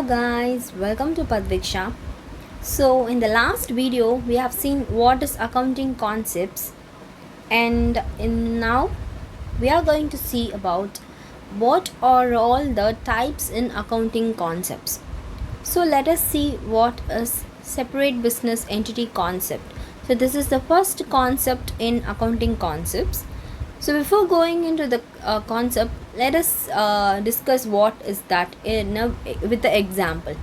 Guys, welcome to Padviksha. So in the last video we have seen what is accounting concepts, and in now we are going to see about what are all the types in accounting concepts. So let us see what is separate business entity concept. So this is the first concept in accounting concepts. So before going into the concept, let us discuss what is that with the example.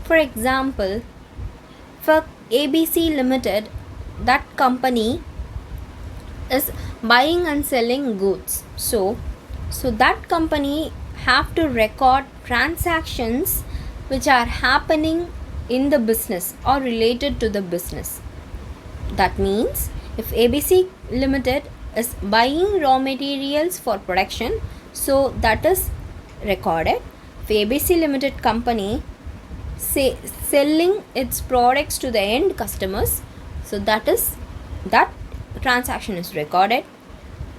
For example, for ABC Limited, that company is buying and selling goods. So that company have to record transactions which are happening in the business or related to the business. That means if ABC Limited is buying raw materials for production, so that is recorded. If ABC Limited company selling its products to the end customers, so that transaction is recorded.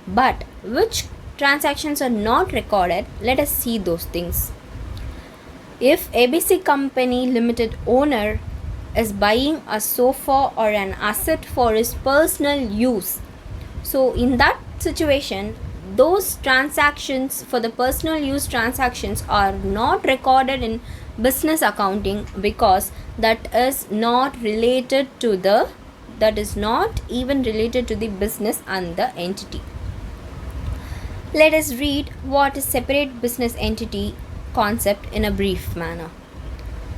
But which transactions are not recorded? Let us see those things. If ABC Company Limited owner is buying a sofa or an asset for his personal use, so in that situation, those transactions for the personal use transactions are not recorded in business accounting because that is not even related to the business and the entity. Let us read what is separate business entity concept in a brief manner.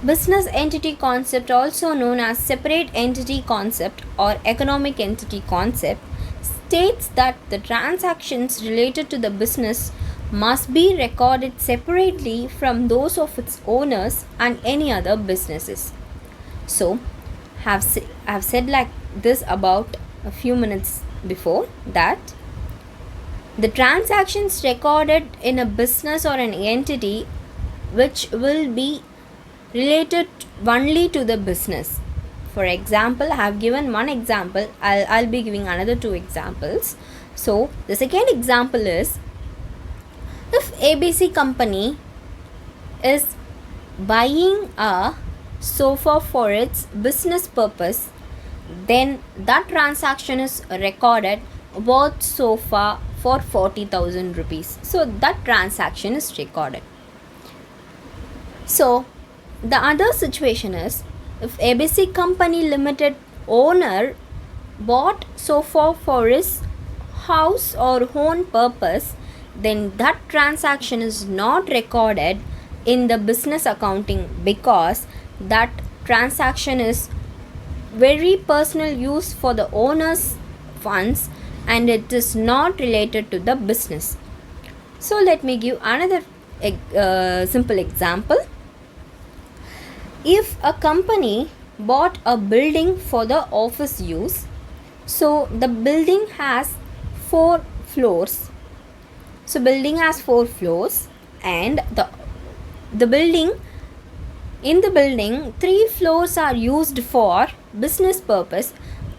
Business entity concept, also known as separate entity concept or economic entity concept, states that the transactions related to the business must be recorded separately from those of its owners and any other businesses. So, I've said like this about a few minutes before, that the transactions recorded in a business or an entity which will be related only to the business. For example, I have given one example. I'll be giving another two examples. So the second example is, if ABC company is buying a sofa for its business purpose, then that transaction is recorded worth sofa for 40,000 rupees. So that transaction is recorded. So the other situation is, if ABC Company Limited owner bought sofa for his house or own purpose, then that transaction is not recorded in the business accounting because that transaction is very personal use for the owner's funds and it is not related to the business. So let me give another simple example. If a company bought a building for the office use, so the building has 4 floors. So building has 4 floors, and the building, 3 floors are used for business purpose,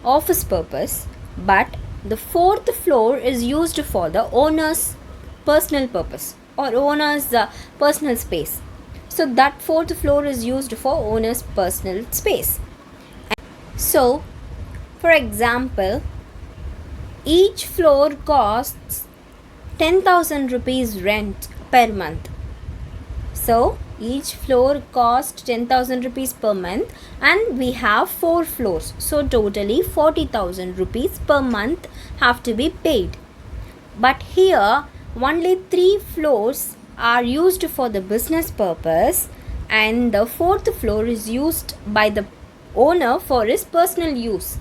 office purpose, but the 4th floor is used for the owner's personal purpose or owner's personal space. So that 4th floor is used for owner's personal space. So for example, each floor costs 10,000 rupees rent per month. So each floor costs 10,000 rupees per month, and we have 4 floors. So totally 40,000 rupees per month have to be paid. But here only 3 floors are used for the business purpose, and the 4th floor is used by the owner for his personal use.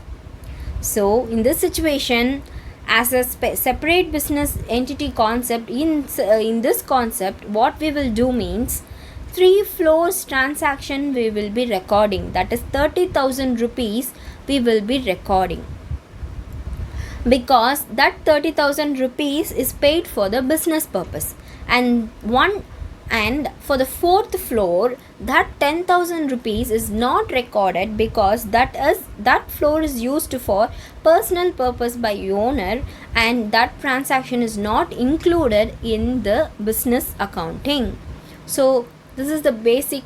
So in this situation, as a separate business entity concept, in this concept, what we will do means 3 floors transaction we will be recording, that is 30,000 rupees we will be recording, because that 30,000 rupees is paid for the business purpose, and for the 4th floor, that 10,000 rupees is not recorded because that floor is used for personal purpose by owner, and that transaction is not included in the business accounting. So This is the basic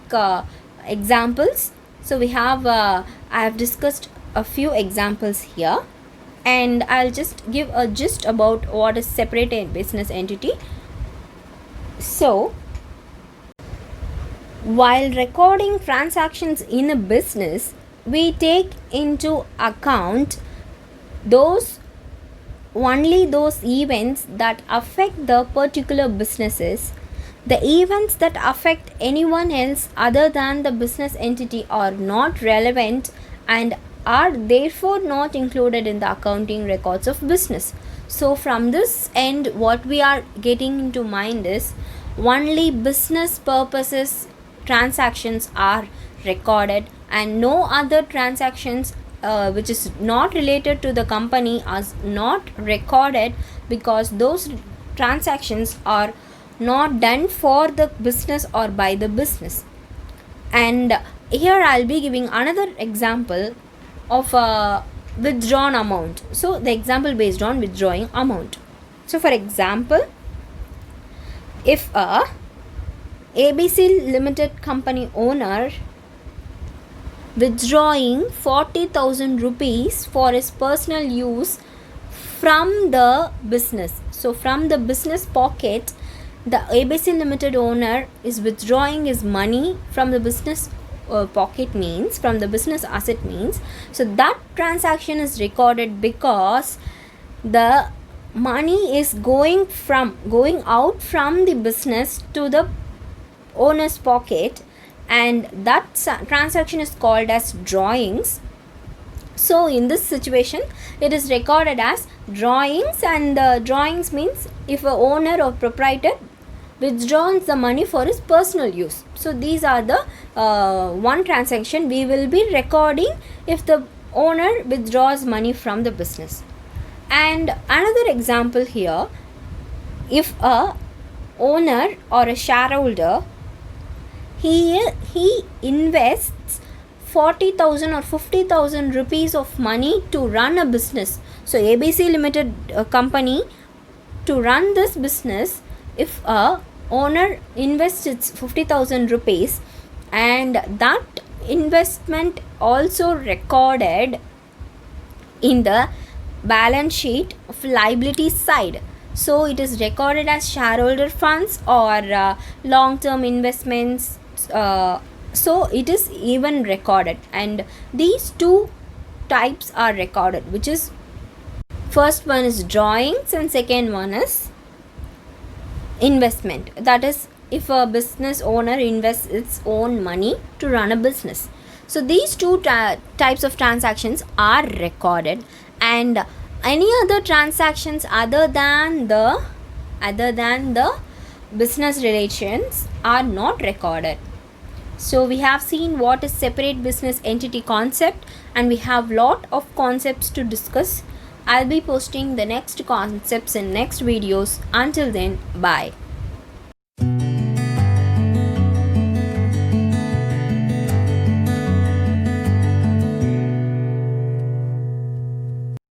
examples. So we have I have discussed a few examples here, and I'll just give a gist about what is separate business entity. So while recording transactions in a business, we take into account those only those events that affect the particular businesses. The events that affect anyone else other than the business entity are not relevant and are therefore not included in the accounting records of business. So from this end, what we are getting into mind is only business purposes transactions are recorded, and no other transactions which is not related to the company are not recorded, because those transactions are not done for the business or by the business. And here I'll be giving another example of a withdrawn amount. So the example based on withdrawing amount. So for example, if a ABC Limited company owner withdrawing 40,000 rupees for his personal use from the business. So from the business pocket, the ABC Limited owner is withdrawing his money from the business pocket, means from the business asset means. So that transaction is recorded because the money is going out from the business to the owner's pocket, and that transaction is called as drawings. So in this situation, it is recorded as drawings, and drawings means if a owner or proprietor withdraws the money for his personal use. So these are the one transaction we will be recording if the owner withdraws money from the business. And another example here, if a owner or a shareholder, he invests 40,000 or 50,000 rupees of money to run a business. So ABC Limited company, to run this business, if a owner invests 50,000 rupees, and that investment also recorded in the balance sheet of liability side. So it is recorded as shareholder funds or long-term investments. So it is even recorded, and these two types are recorded, which is first one is drawings and second one is investment. That is, if a business owner invests its own money to run a business. So these two types of transactions are recorded, and any other transactions other than the business relations are not recorded. So we have seen what is separate business entity concept, and we have lot of concepts to discuss. I'll be posting the next concepts in next videos. Until then, bye.